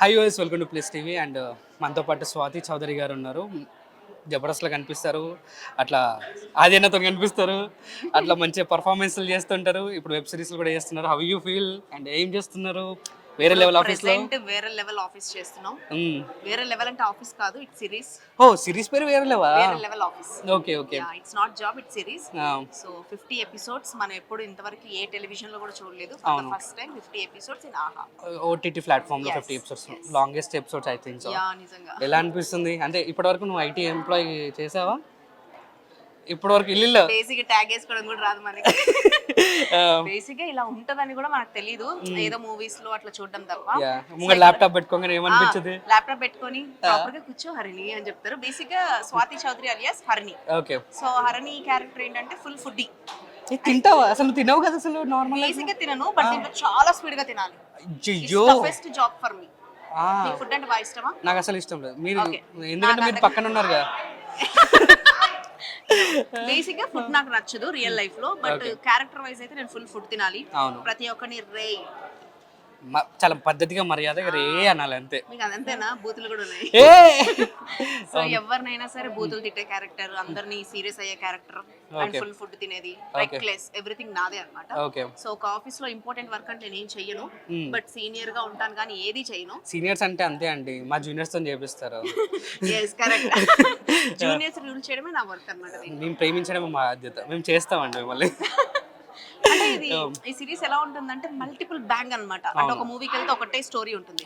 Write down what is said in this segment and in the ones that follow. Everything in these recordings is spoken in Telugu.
High US welcome to place TV and మనతో పాటు స్వాతి చౌదరి గారు ఉన్నారు. జబర్దస్త్లో కనిపిస్తారు, అట్లా ఆదిత్యతో కనిపిస్తారు, అట్లా మంచిగా పర్ఫార్మెన్స్లు చేస్తుంటారు. ఇప్పుడు వెబ్ సిరీస్లు కూడా చేస్తున్నారు. హౌ యూ ఫీల్ అండ్ ఏం చేస్తున్నారు వేరే లెవెల్ ఆఫీస్లో? వేరే లెవెల్ ఆఫీస్ చేస్తున్నాం. వేరే లెవెల్ అంటే ఆఫీస్ కాదు, ఇట్స్ సిరీస్. ఓ సిరీస్ పేరు వేరే level office. Okay okay. It's not job, it's series. So 50 episodes మనం ఎప్పుడు ఇంతవరకు ఏ టెలివిజన్ లో కూడా చూడలేదు. ఫస్ట్ టైం 50 ఎపిసోడ్స్ ఇన్ ఆహా ఓటీటీ ప్లాట్ఫామ్ లో 50 episodes, longest episodes I think so. నిజంగా ఎలా అనిపిస్తుంది? అంటే ఇప్పటివరకు నువ్వు ఐటీ ఎంప్లాయ్ చేసావా? ఇప్పటివరకు ఇల్లు బేసిక్ ట్యాగ్ వేసుకోవడం కూడా రాదు మనకి. బేసిక్ గా ఇలా ఉంటదని కూడా మనకు తెలియదు, ఏదో మూవీస్ లో అట్లా చూడడం తప్ప. ల్యాప్టాప్ పెట్టుకోగానే ఏమనిపించదు? ల్యాప్టాప్ పెట్టుకొని ప్రాపర్ గా కూర్చో హరిణి అని చెప్తారు. బేసిక్ గా Swathi Chowdary alias Harini. Okay. So Harini character ఏంటంటే ఫుల్ ఫుడ్డీ. తింటావా? అసలు తినవు కదా అసలు నార్మల్. బేసిక్ గా తినను, బట్ దీంట్లో చాలా స్పీడ్ గా తినాలి. Best job for me. మీకు ఫుడ్ అంటే బాగా ఇష్టమా? నాకు అసలు ఇష్టం లేదు. మీరు ఎందుకంటే మీరు పక్కన ఉన్నారు కదా. బేసిక్ గా ఫుడ్ నాకు నచ్చదు రియల్ లైఫ్ లో, బట్ క్యారెక్టర్ వైజ్ అయితే నేను ఫుల్ ఫుడ్ తినాలి. ప్రతి ఒక్కరిని రే చాలా పద్ధతిగా మర్యాదగా రే అనాలి అంతే. మీకు అదంతేనా? బూతులు కూడా ఉన్నాయి. సో ఎవరినైనా సరే బూతులు తిట్టే క్యారెక్టర్, అందరినీ సీరియస్ అయ్యే క్యారెక్టర్, అండ్ ఫుల్ ఫుడ్ తినేది, రెక్లెస్, ఎవ్రీథింగ్ నాదే అన్నమాట. సో ఒక ఆఫీస్ లో ఇంపార్టెంట్ వర్క్ అంటే నేను చెయ్యను, బట్ సీనియర్ గా ఉంటాను కానీ ఏది చెయ్యను. సీనియర్స్ అంటే అంతే అండి, మా జూనియర్స్ తో చేపిస్తారు. yes correct. జూనియర్స్ రూల్ చేయడమే నా వర్క్ అన్నమాట. మేము ప్రేమించడమే మా బాధ్యత, మేము చేస్తామండి మిమ్మల్ని. అంటే ఇది ఈ సిరీస్ ఎలా ఉంటుందంటే మల్టిపుల్ బ్యాంగ్ అన్నమాట. అంటే ఒక మూవీకి వెళ్తే ఒకటే స్టోరీ ఉంటుంది,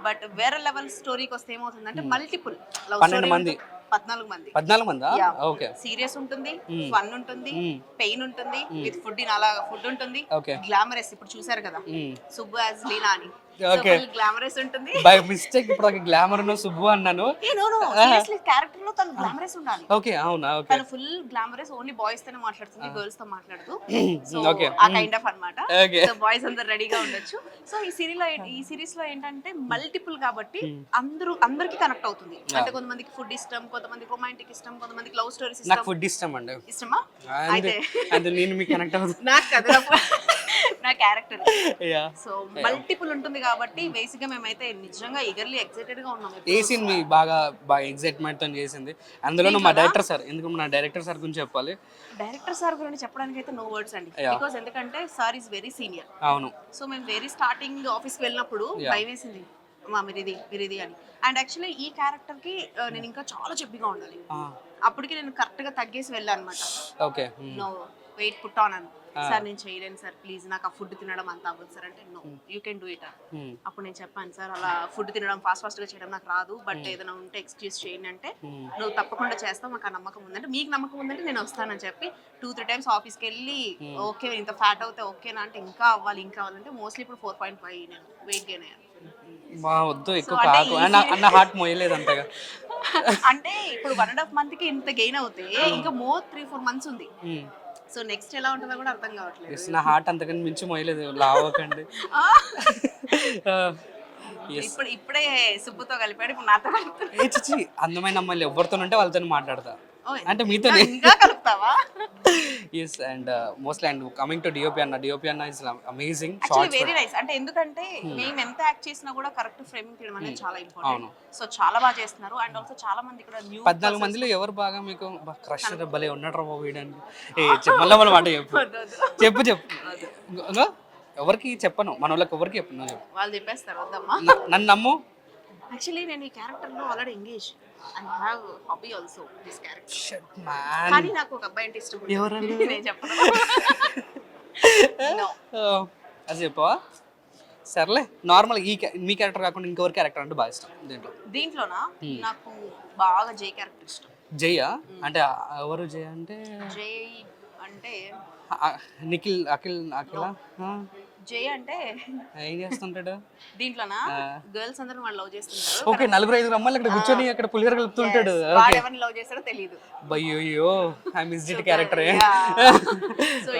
బట్ వేరే లెవెల్ స్టోరీకి వస్తే ఏమవుతుందంటే మల్టిపుల్ లవ్ స్టోరీ. 14 మంది. ఓకే. సీరియస్ ఉంటుంది, ఫన్ ఉంటుంది, పెయిన్ ఉంటుంది, విత్ ఫుడ్ అలా ఫుడ్ ఉంటుంది, గ్లామరస్. ఇప్పుడు చూసారు కదా సుబ్బు యాజ్ లీనా అని, గ్లామరస్ ఉంటుంది. బై మిస్టేక్ ఇప్పుడు ఒక గ్లామర్ ను సుబ్బు అన్నాను. సీరియస్లీ క్యారెక్టర్ లో తను గ్లామరస్ ఉండాలి. ఓకే అవునా? ఓకే. తను ఫుల్ గ్లామరస్, ఓన్లీ బాయ్స్ తోనే మాట్లాడుతుంది, గర్ల్స్ తో మాట్లాడదు. సో ఆ కైండ్ ఆఫ్ అన్నమాట. సో బాయ్స్ అందరు రెడీగా ఉండొచ్చు. సో ఈ సిరీస్ లో ఏంటంటే మల్టిపుల్ కాబట్టి అందరికి కనెక్ట్ అవుతుంది. అంటే కొంతమందికి ఫుడ్ ఇష్టం, కొంతమందికి రొమాంటిక్ ఇష్టం, కొంతమందికి లవ్ స్టోరీస్ ఇష్టం. నాకు ఫుడ్ ఇష్టం అండి. ఇష్టమా? అయితే నేను మీకు కనెక్ట్ అవుతుంది. నాకు కదా నా క్యారెక్టర్. సో మల్టిపుల్ ఉంటుంది కాబట్టి బేసిక్ గా మేమైతే నిజంగా ఈగర్లీ ఎక్సైటెడ్ గా ఉన్నాం. ఏ సీన్ మీ బాగా ఎక్సైట్మెంట్ తో చేసింది? అందులో మా డైరెక్టర్ సార్, ఎందుకు నా డైరెక్టర్ సార్ గురించి చెప్పాలి. డైరెక్టర్ సార్ గురించి చెప్పడానికి అయితే నో వర్డ్స్ అండి, బికాజ్ ఎందుకంటే సార్ ఈస్ వెరీ సీనియర్. అవును. సో మేము వెరీ స్టార్టింగ్ ఆఫీస్ కి వెళ్ళినప్పుడు భయం వేసింది, మీరిది అని. అండ్ యాక్చువల్లీ ఈ క్యారెక్టర్ కి నేను ఇంకా చాలా చెప్పిగా ఉండాలి. అప్పటికి నేను కరెక్ట్ గా తగ్గేసి వెళ్ళాను అనమాట. Okay. No weight put on అని. సార్ నేను చేయలేను సార్, ప్లీజ్ నాకు ఆ ఫుడ్ తినడం అంత అవ్వదు సార్ అంటే, no you can do it. అప్పుడు నేను చెప్పాను, సార్ అలా ఫుడ్ తినడం ఫాస్ట్ గా చేయడం నాకు రాదు, బట్ ఏదైనా ఉంటే ఎక్స్క్యూజ్ చేయండి అంటే, నువ్వు తప్పకుండా చేస్తావు, మాకు ఆ నమ్మకం ఉందంటే, మీకు నమ్మకం ఉందంటే నేను వస్తానని చెప్పి 2-3 టైమ్స్ ఆఫీస్కి వెళ్ళి, ఓకే ఇంత ఫ్యాట్ అవుతే ఓకేనా అంటే, ఇంకా అవ్వాలంటే మోస్ట్లీ ఇప్పుడు 4.5 నేను వెయిట్ గెయిన్ అయ్యాను. వద్దు ఎక్కువ అన్న హార్ట్ మోయలేదు అంతగా. అంటే ఇప్పుడు 1.5 month కి ఇంత గెయిన్ అవుతే ఇంకా మోర్ 3-4 months ఉంది. సో నెక్స్ట్ ఎలా ఉంటుందో కూడా అర్థం కావట్లేదు. నా హార్ట్ అంతకని మించి మోయలేదు, లావకండి. ఇప్పుడే సుబ్బుతో కలిపాడు, ఇప్పుడు నాతో కలుపుతాడు. అందమైన అమ్మాయిలు ఎవరితోనంటే వాళ్ళతో మాట్లాడతా, అంటే మీతో కలుపుతావా? yes and mostly and coming to DOP అన్న is amazing. Actually very nice. అంటే ఎందుకంటే మేము ఎంత యాక్ట్ చేసినా కూడా కరెక్ట్ ఫ్రేమింగ్ తీయడం అనేది చాలా ఇంపార్టెంట్. సో చాలా బాగా చేస్తున్నారు. అండ్ ఆల్సో చాలా మంది ఇక్కడ న్యూ 14 మందిలో ఎవరు బాగా మీకు క్రష్ భలే ఉన్నాడు రా వీడానికి? మళ్ళీ మన మాట చెప్పు ఎవరికి చెప్పను, మన వాళ్ళకి ఎవరికి చెప్పను. వాళ్ళు చెప్పేస్తారు, వద్దమ్మా నన్ను నమ్ము. యాక్చువల్లీ నేను ఈ క్యారెక్టర్ లో already engage, I have hobby also this character. Shut man. కానీ నాకు ఒక అబ్బాయి అంటే ఇష్టం. ఎవరండి? నేను చెప్పను. నో అది చెప్పవా? సర్లే, నార్మల్ మీ క్యారెక్టర్ కాకుండా ఇంకెవరి క్యారెక్టర్ అంటే బాగా ఇష్టం దీంట్లోనా? నాకు బాగా జై క్యారెక్టర్ ఇష్టం. జయ్యా అంటే ఎవరు? జయ అంటే అఖిల. జై అంటే ఏం చేస్తుంటాడు దీంట్లోనా? గర్ల్స్ అందరూ వాళ్ళు లవ్ చేస్తుంటారు. ఓకే, 4-5 అమ్మాయిలు అక్కడ కూర్చొని అక్కడ పులిహోర కలుపుతుంటాడు. వాడు ఎవరిని లవ్ చేస్తాడో తెలియదు. అయ్యో I missed it character. So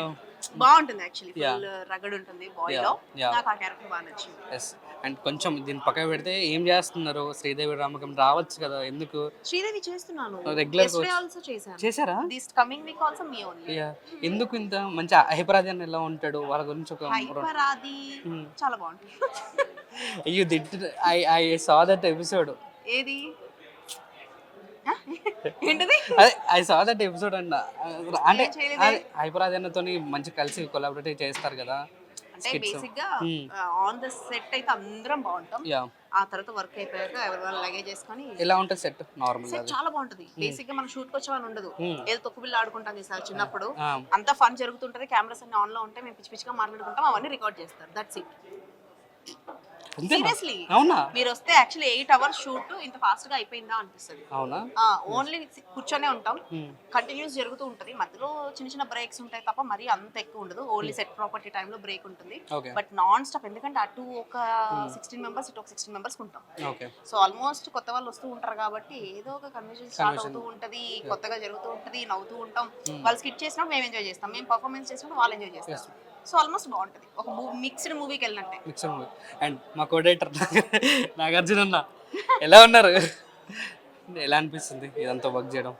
బాగుంటుంది యాక్చువల్లీ, ఫుల్ రగడ్ ఉంటుంది బాయ్ లో. yeah. నాకు ఆ క్యారెక్టర్ బాగా నచ్చింది. ఎస్. అండ్ కొంచెం దీని పక్కన పెడితే ఏం చేస్తున్నారు శ్రీదేవి రామకం రావచ్చు కదా, ఎందుకు శ్రీదేవి చేస్తున్నాను, Regular Yesterday coach. also చేశాను. చేశారా? This coming week also me only. Yeah. ఎందుకు ఇంత మంచి హైపరాది అని ఎలా ఉంటాడు, వాళ్ళ గురించి ఒక హైపర్ ఆది చాలా బాగుంటుంది. You did I saw that episode. ఏది ఆ? ఏంటిది? అదే ఐ సా దట్ ఎపిసోడ్ అన్న, అంటే ఏం చేయలేదే? హైపరాది అన్నతోని మంచి కలిసి కొలాబరేట్ చేస్తారు కదా. అంటే బేసిక్ గా ఆన్ ద సెట్ అయితే అందరం బాగుంటాం. యా. ఆ తర్వాత వర్క్ అయిపోయాక ఎవరి లగేజ్ చేసుకొని ఎలా ఉంటుంది సెట్ నార్మల్ సెట్ చాలా బాగుంటది. బేసిక్ గా మనం షూట్ కి వచ్చామని ఉండదు, ఏదో తొక్కు బిల్ల ఆడుకుంటాం ఈసారి చిన్నప్పుడు. ఆ. అంతా ఫన్ జరుగుతుంటది, కెమెరాస్ అన్ని ఆన్ లో ఉంటాయి, మేము పిచ్చి పిచ్చిగా మాట్లాడుకుంటాం, అవన్నీ రికార్డ్ చేస్తారు. That's it. సీరియస్లీ అవునా? మీరు వస్తే యాక్చువల్లీ 8 hours షూట్ ఇంత ఫాస్ట్ గా అయిపోయిందా అనిపిస్తుంది. అవునా? ఓన్లీ కూర్చొనే ఉంటాం, కంటిన్యూస్ జరుగుతూ ఉంటది, మధ్యలో చిన్న చిన్న బ్రేక్స్ ఉంటాయి తప్ప మరీ అంత ఎక్కువ ఉండదు. ఓన్లీ సెట్ ప్రాపర్టీ టైమ్ లో బ్రేక్ ఉంటుంది, ఓకే బట్ నాన్ స్టాప్. ఎందుకంటే అటు ఒక 16 మెంబర్స్ ఇటు ఒక 16 మెంబర్స్ ఉంటాం. ఓకే. సో ఆల్మోస్ట్ కొత్త వాళ్ళు వస్తూ ఉంటారు కాబట్టి ఏదో ఒక కన్వర్జేషన్ స్టార్ట్ అవుతూ ఉంటది, కొత్తగా జరుగుతూ ఉంటది, నవ్వుతూ ఉంటాం. వాళ్ళు స్కిట్ చేసినప్పుడు మేము ఎంజాయ్ చేస్తాం, మేము పర్ఫార్మెన్స్ చేసినప్పుడు వాళ్ళు ఎంజాయ్ చేస్తారు. సో ఆల్మోస్ట్ బాగుంటది, ఒక మిక్స్డ్ మూవీకి వెళ్ళినట్టే. Mixer movie. అండ్ మా కోడేటర్ నాగార్జున అన్న ఎలా ఉన్నారు, ఎలా అనిపిస్తుంది ఇదంతా వర్క్ చేయడం?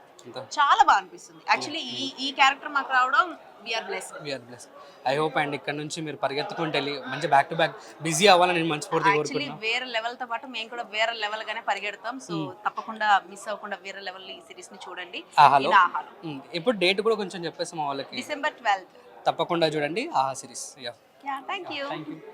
చాలా బాగా అనిపిస్తుంది యాక్చువల్లీ. ఈ క్యారెక్టర్ మాకు రావడం we are blessed. I hope and ఇక్కడ నుంచి మీరు పరిగెత్తుకుంటూ వెళ్ళి మంచి బ్యాక్ టు బ్యాక్ బిజీ అవ్వాలని నేను మనస్ఫూర్తిగా యాక్చువల్లీ కోరుకుంటున్నాను. వేరే లెవెల్ తో పాటు మేము కూడా వేరే లెవెల్ గానే పరిగెడతాం. సో తప్పకుండా మిస్ అవ్వకుండా వేరే లెవెల్ ఈ సిరీస్ ని చూడండి. ఆహాలో. ఇది ఆహాలో. ఇప్పుడు డేట్ కూడా కొంచెం చెప్పేసాం వాళ్ళకి, December 12th. తప్పకుండా చూడండి ఆహా series. Yeah. Yeah, thank you. Thank you.